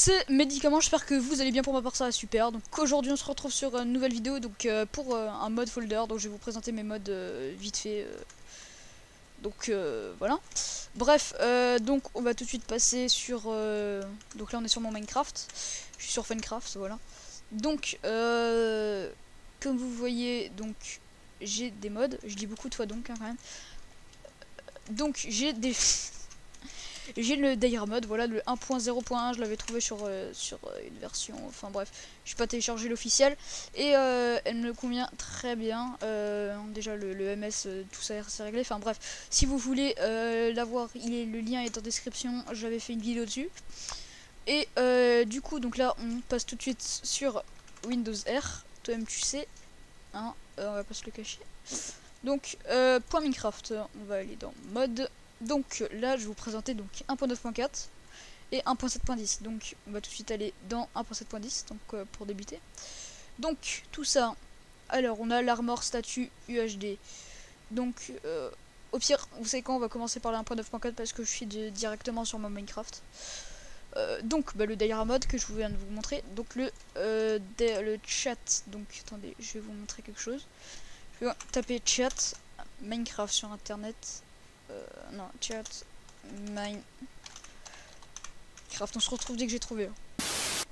c'est Médicament, j'espère que vous allez bien. Pour ma part ça va super. Donc aujourd'hui on se retrouve sur une nouvelle vidéo donc pour un mode folder. Donc je vais vous présenter mes modes vite fait. Donc voilà. Bref, donc on va tout de suite passer sur... donc là on est sur mon Minecraft. Je suis sur Funcraft, voilà. Donc comme vous voyez, donc j'ai des modes. Je dis beaucoup de fois donc hein, quand même. Donc j'ai des... J'ai le Dire mode, voilà, le 1.0.1, je l'avais trouvé sur une version, enfin bref, je n'ai pas téléchargé l'officiel, et elle me convient très bien, déjà le MS, tout ça c'est réglé, enfin bref, si vous voulez l'avoir, le lien est en description, j'avais fait une vidéo dessus, et du coup, donc là, on passe tout de suite sur Windows R, toi-même tu sais, hein, on va pas se le cacher, donc, point Minecraft, on va aller dans mode. Donc là je vais vous présenter donc 1.9.4 et 1.7.10. Donc on va tout de suite aller dans 1.7.10 donc pour débuter. Donc tout ça, alors on a l'armor statue UHD. Donc au pire, vous savez quoi, on va commencer par la 1.9.4 parce que je suis directement sur mon Minecraft. Donc le diagram mode que je viens de vous montrer. Donc le chat. Donc attendez, je vais vous montrer quelque chose. Je vais taper chat Minecraft sur internet. Non, chat Minecraft, on se retrouve dès que j'ai trouvé.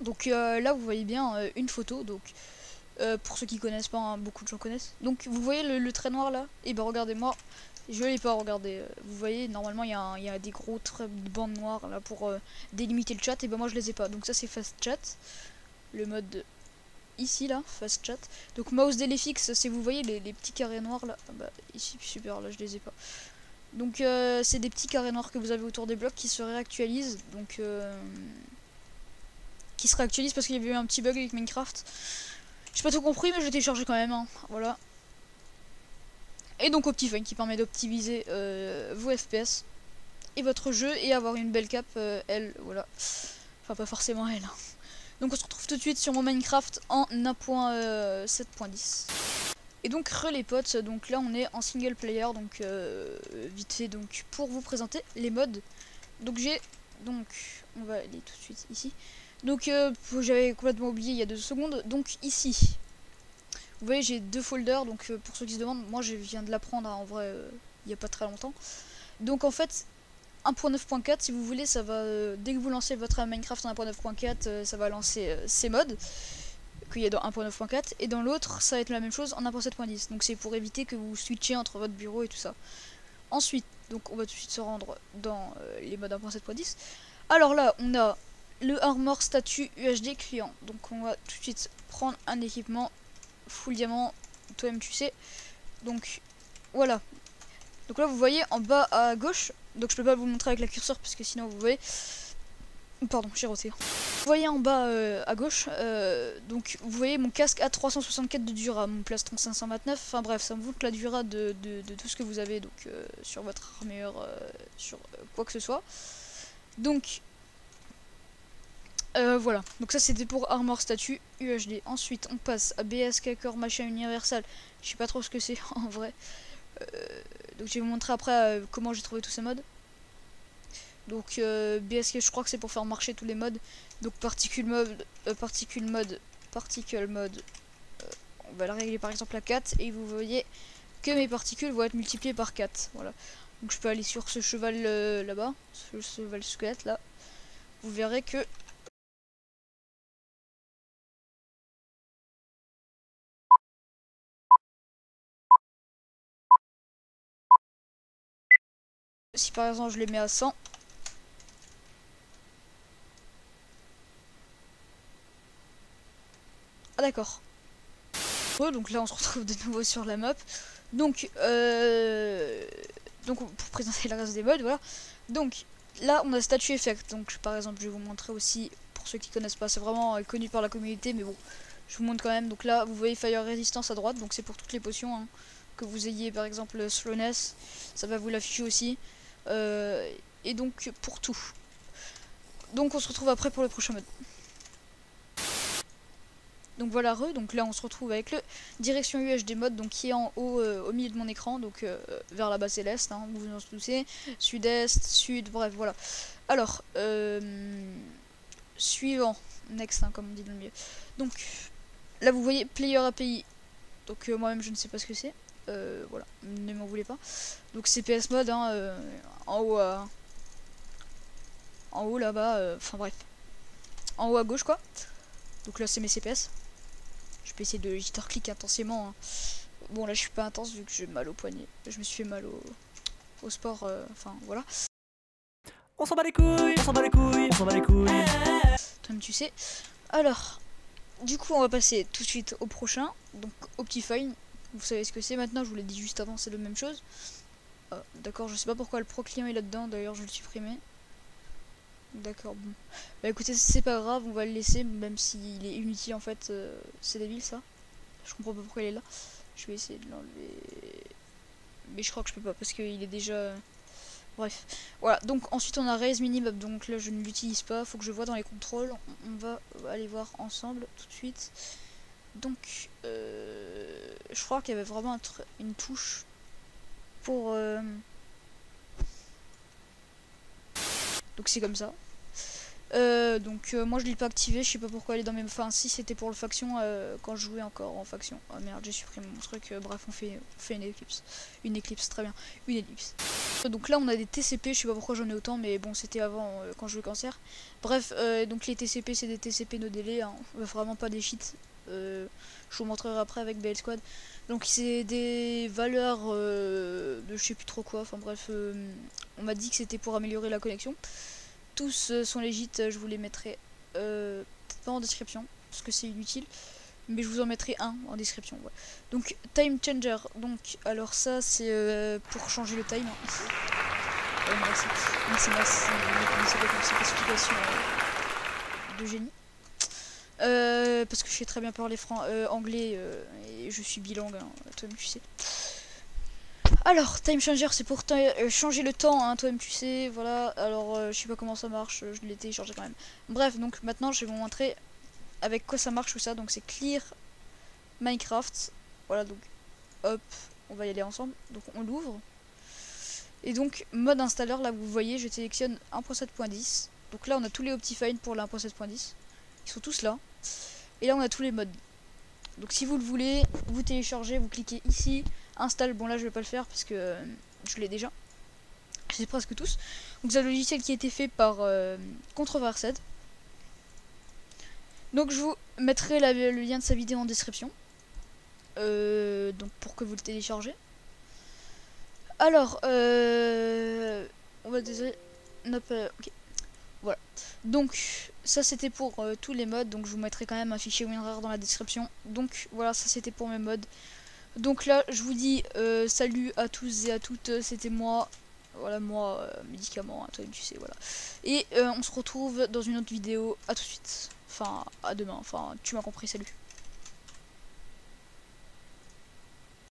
Donc là vous voyez bien une photo, donc pour ceux qui connaissent pas, hein, beaucoup de gens connaissent. Donc vous voyez le trait noir là, et ben regardez, moi je l'ai pas regardé. Vous voyez, normalement il y a des gros traits de bandes noires là pour délimiter le chat, et ben moi je les ai pas. Donc ça c'est fast chat, le mode ici là, fast chat. Donc mouse delay fixe, si vous voyez les petits carrés noirs là, bah ici super, là je les ai pas. Donc c'est des petits carrés noirs que vous avez autour des blocs qui se réactualisent. Donc qui se réactualisent parce qu'il y avait eu un petit bug avec Minecraft. J'ai pas tout compris mais je l'ai téléchargé quand même, hein. Voilà. Et donc Optifine qui permet d'optimiser vos FPS et votre jeu et avoir une belle cape elle, voilà. Enfin pas forcément elle, hein. Donc on se retrouve tout de suite sur mon Minecraft en 1.7.10. Et donc les potes, donc là on est en single player, donc vite fait donc pour vous présenter les modes. Donc on va aller tout de suite ici. Donc j'avais complètement oublié il y a 2 secondes. Donc ici, vous voyez j'ai 2 folders. Donc pour ceux qui se demandent, moi je viens de l'apprendre en vrai il n'y a pas très longtemps. Donc en fait 1.9.4 si vous voulez, ça va dès que vous lancez votre Minecraft en 1.9.4, ça va lancer ces modes qu'il y a dans 1.9.4, et dans l'autre ça va être la même chose en 1.7.10. donc c'est pour éviter que vous switchiez entre votre bureau et tout ça. Ensuite donc on va tout de suite se rendre dans les modes 1.7.10. alors là on a le armor statue UHD client, donc on va tout de suite prendre un équipement full diamant, toi-même tu sais. Donc voilà, donc là vous voyez en bas à gauche, donc je peux pas vous montrer avec la curseur parce que sinon vous voyez, pardon j'ai roté. Vous voyez en bas à gauche, donc vous voyez mon casque à 364 de dura, mon plastron 529, enfin bref, ça me montre la dura de tout ce que vous avez donc sur votre armure, sur quoi que ce soit. Donc voilà, donc ça c'était pour Armor Statue UHD. Ensuite on passe à BSK Core Machin Universal, je sais pas trop ce que c'est en vrai. Donc je vais vous montrer après comment j'ai trouvé tous ces modes. Donc BSK je crois que c'est pour faire marcher tous les modes. Donc particle mode, on va le régler par exemple à 4 et vous voyez que mes particules vont être multipliées par 4. Voilà. Donc je peux aller sur ce cheval là-bas, ce cheval squelette là. Vous verrez que si par exemple je les mets à 100, ah d'accord. Donc là on se retrouve de nouveau sur la map. Donc pour présenter le reste des modes, voilà. Donc là on a statue effect. Donc par exemple je vais vous montrer aussi pour ceux qui connaissent pas, c'est vraiment connu par la communauté mais bon, je vous montre quand même. Donc là vous voyez fire resistance à droite, donc c'est pour toutes les potions, hein. Que vous ayez par exemple slowness, ça va vous l'afficher aussi. Et donc pour tout. Donc on se retrouve après pour le prochain mode. Donc voilà donc là on se retrouve avec le direction UHD mode, donc qui est en haut au milieu de mon écran, donc vers la base céleste, hein, vous en doutez, sud-est, sud, bref voilà. Alors suivant. Next, hein, comme on dit dans le milieu. Donc, là, vous voyez Player API. Donc, moi-même, je ne sais pas ce que c'est. Voilà, ne m'en voulez pas. Donc, CPS mode, hein, en haut en haut là-bas, enfin bref. En haut à gauche, quoi. Donc là, c'est mes CPS. Je peux essayer de jitter click intensément. Hein. Bon, là, je suis pas intense vu que j'ai mal au poignet. Je me suis fait mal au sport, enfin, voilà. On s'en bat les couilles, on s'en bat les couilles, on s'en bat les couilles. Toi-même, tu sais. Alors, du coup, on va passer tout de suite au prochain. Donc, Optifine. Vous savez ce que c'est maintenant, je vous l'ai dit juste avant, c'est la même chose. D'accord, je sais pas pourquoi le pro client est là-dedans, d'ailleurs, je vais le supprimer. D'accord, bon. Bah écoutez, c'est pas grave, on va le laisser, même s'il est inutile en fait. C'est débile ça. Je comprends pas pourquoi il est là. Je vais essayer de l'enlever. Mais je crois que je peux pas parce qu'il est déjà... Bref. Voilà, donc ensuite on a raise minimum. Donc là je ne l'utilise pas, faut que je vois dans les contrôles. On va aller voir ensemble tout de suite. Donc je crois qu'il y avait vraiment une touche pour... Donc c'est comme ça. Moi je l'ai pas activé, je sais pas pourquoi elle est dans mes... Enfin si c'était pour le faction quand je jouais encore en faction. Oh merde, j'ai supprimé mon truc, bref on fait une éclipse. Une éclipse, très bien, une éclipse. Donc là on a des TCP, je sais pas pourquoi j'en ai autant, mais bon c'était avant quand je jouais cancer. Bref, donc les TCP c'est des TCP no délai, hein, vraiment pas des cheats. Je vous montrerai après avec BL Squad. Donc c'est des valeurs de je sais plus trop quoi, enfin bref, on m'a dit que c'était pour améliorer la connexion. Tous sont légit, je vous les mettrai peut-être pas en description parce que c'est inutile, mais je vous en mettrai un en description. Ouais. Donc time changer, donc alors ça c'est pour changer le time. Merci pour cette explication de génie. Parce que je sais très bien parler anglais et je suis bilingue, hein, toi-même tu sais. Alors, time changer, c'est pour changer le temps, hein, toi-même tu sais, voilà. Alors, je sais pas comment ça marche, je l'ai téléchargé quand même. Bref, donc maintenant, je vais vous montrer avec quoi ça marche tout ça. Donc, c'est clear Minecraft. Voilà, donc, hop, on va y aller ensemble. Donc, on l'ouvre. Et donc, mode installeur, là, vous voyez, je sélectionne 1.7.10. Donc là, on a tous les Optifine pour la 1.7.10. Ils sont tous là. Et là, on a tous les modes. Donc, si vous le voulez, vous téléchargez, vous cliquez ici. Installe, bon là je vais pas le faire parce que je l'ai déjà. C'est presque tous. Donc c'est un logiciel qui a été fait par Controversed. Donc je vous mettrai le lien de sa vidéo en description. Donc pour que vous le téléchargez. Alors, on va désolé. Ok. Voilà. Donc ça c'était pour tous les modes. Donc je vous mettrai quand même un fichier WinRAR dans la description. Donc voilà, ça c'était pour mes modes. Donc là, je vous dis salut à tous et à toutes, c'était moi, voilà moi, médicament, hein, toi tu sais, voilà. Et on se retrouve dans une autre vidéo, à tout de suite, enfin à demain, enfin tu m'as compris, salut.